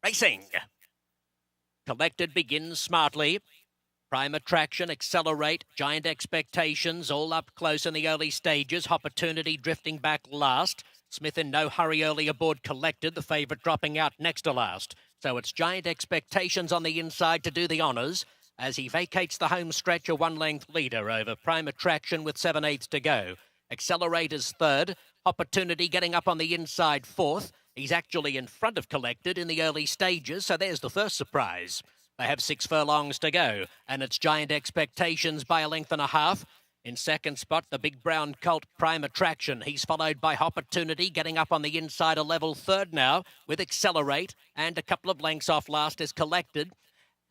racing. Collected begins smartly. Prime Attraction, Accelerate, Giant Expectations, all up close in the early stages. Opportunity drifting back last. Smith in no hurry early aboard Collected, the favourite dropping out next to last. So it's Giant Expectations on the inside to do the honours as he vacates the home stretch, a one-length leader over Prime Attraction with 7/8 to go. Accelerate is third. Opportunity getting up on the inside fourth. He's actually in front of Collected in the early stages, so there's the first surprise. They have 6 furlongs to go, and it's Giant Expectations by a length and a half. In second spot, the big brown colt Prime Attraction. He's followed by Opportunity, getting up on the inside a level third now with Accelerate, and a couple of lengths off last is Collected.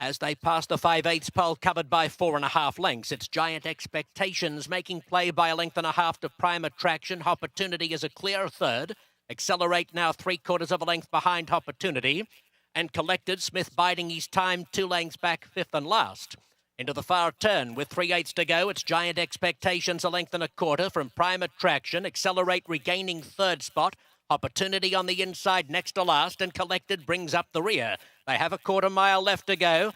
As they pass the 5/8 pole covered by 4.5 lengths, it's Giant Expectations making play by a length and a half to Prime Attraction. Opportunity is a clear third. Accelerate now 3/4 of a length behind Opportunity. And Collected, Smith biding his time 2 lengths back, fifth and last. Into the far turn with 3/8 to go. It's Giant Expectations a length and a quarter from Prime Attraction. Accelerate regaining third spot. Opportunity on the inside next to last, and Collected brings up the rear. They have a quarter mile left to go.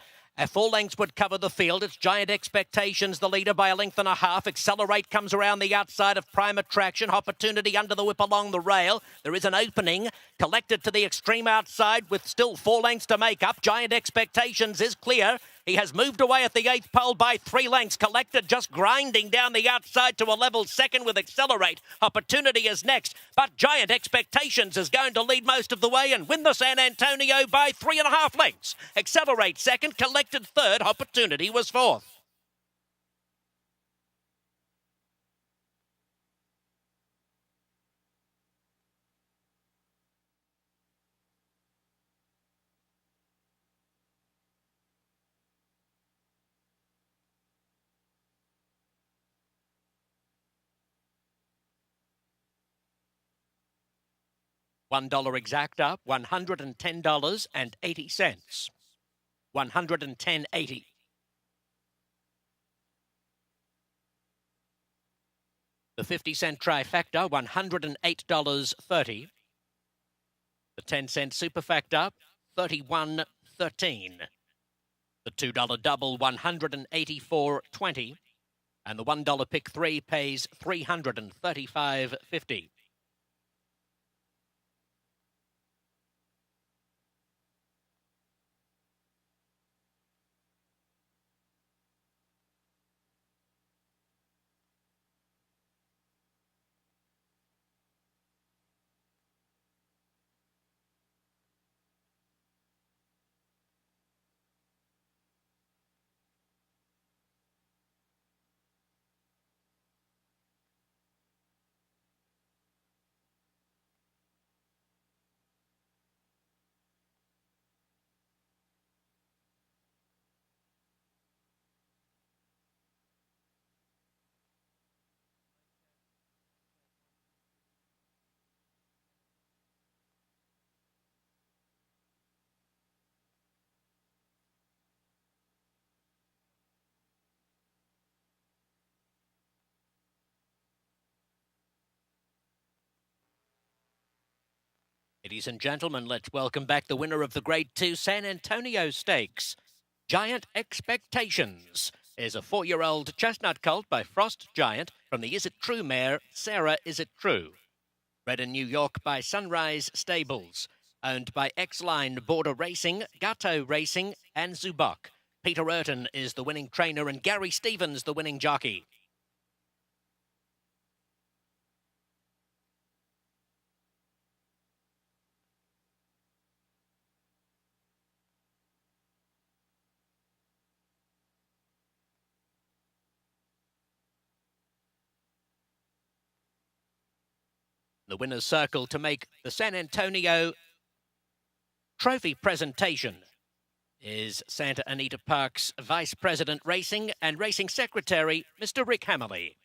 4 lengths would cover the field. It's Giant Expectations, the leader by a length and a half. Accelerate comes around the outside of Prime Attraction. Opportunity under the whip along the rail. There is an opening. Collected to the extreme outside with still 4 lengths to make up. Giant Expectations is clear. He has moved away at the 8th pole by 3 lengths. Collected just grinding down the outside to a level second with Accelerate. Opportunity is next, but Giant Expectations is going to lead most of the way and win the San Antonio by 3.5 lengths. Accelerate second, Collected third, Opportunity was fourth. $1 exacta, $110.80. $110.80. The 50-cent trifecta, $108.30. The 10-cent superfactor, $31.13. The $2 double, $184.20. And the $1 pick 3 pays $335.50. Ladies and gentlemen, let's welcome back the winner of the Grade 2 San Antonio Stakes. Giant Expectations is a 4-year-old chestnut colt by Frost Giant from the Is It True mare, Sarah Is It True. Bred in New York by Sunrise Stables. Owned by X-Line Border Racing, Gatto Racing, and Zubok. Peter Urton is the winning trainer and Gary Stevens the winning jockey. The winner's circle to make the San Antonio trophy presentation is Santa Anita Park's Vice President Racing and Racing Secretary, Mr. Rick Hammerly.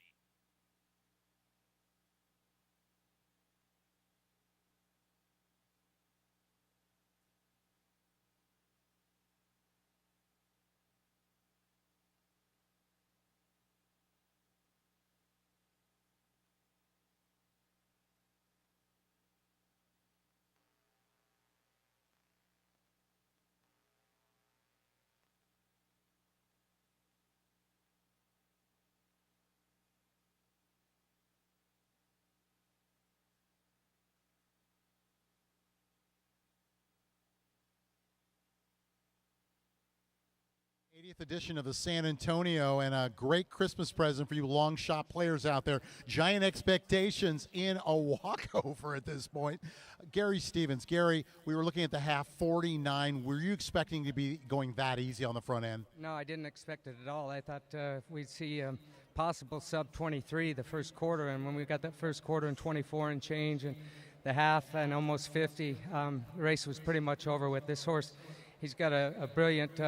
80th edition of the San Antonio, and a great Christmas present for you long shot players out there. Giant Expectations in a walkover at this point. Gary Stevens. Gary, we were looking at the half 49. Were you expecting to be going that easy on the front end? No, I didn't expect it at all. I thought we'd see possible sub 23 the first quarter, and when we got that first quarter in 24 and change, and the half and almost 50, the race was pretty much over with. This horse, he's got a brilliant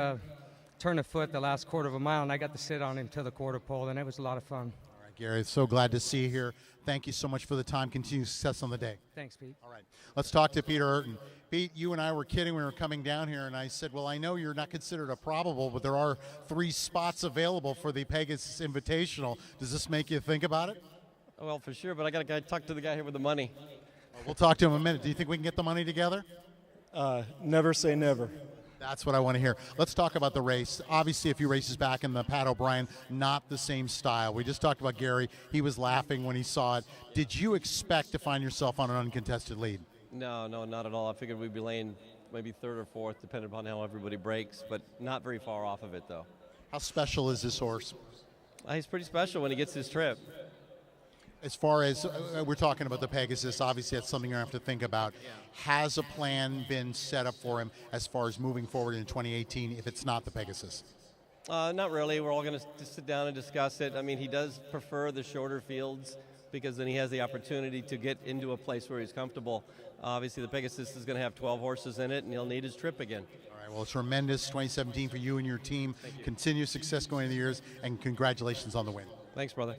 turn of foot the last quarter of a mile, and I got to sit on him to the quarter pole, and it was a lot of fun. All right, Gary, so glad to see you here. Thank you so much for the time. Continued success on the day. Thanks, Pete. All right, let's talk to Peter Eurton. Pete, you and I were kidding when we were coming down here, and I said, well, I know you're not considered a probable, but there are 3 spots available for the Pegasus Invitational. Does this make you think about it? Well, for sure, but I got to talk to the guy here with the money. We'll talk to him in a minute. Do you think we can get the money together? Never say never. That's what I want to hear. Let's talk about the race. Obviously, a few races back in the Pat O'Brien, not the same style. We just talked about Gary. He was laughing when he saw it. Did you expect to find yourself on an uncontested lead? No, not at all. I figured we'd be laying maybe 3rd or 4th, depending upon how everybody breaks, but not very far off of it, though. How special is this horse? He's pretty special when he gets his trip. As far as we're talking about the Pegasus, obviously that's something you have to think about. Yeah. Has a plan been set up for him as far as moving forward in 2018 if it's not the Pegasus? Not really. We're all going to sit down and discuss it. I mean, he does prefer the shorter fields because then he has the opportunity to get into a place where he's comfortable. Obviously, the Pegasus is going to have 12 horses in it, and he'll need his trip again. All right, well, tremendous 2017 for you and your team. Continued success going into the years, and congratulations on the win. Thanks, brother.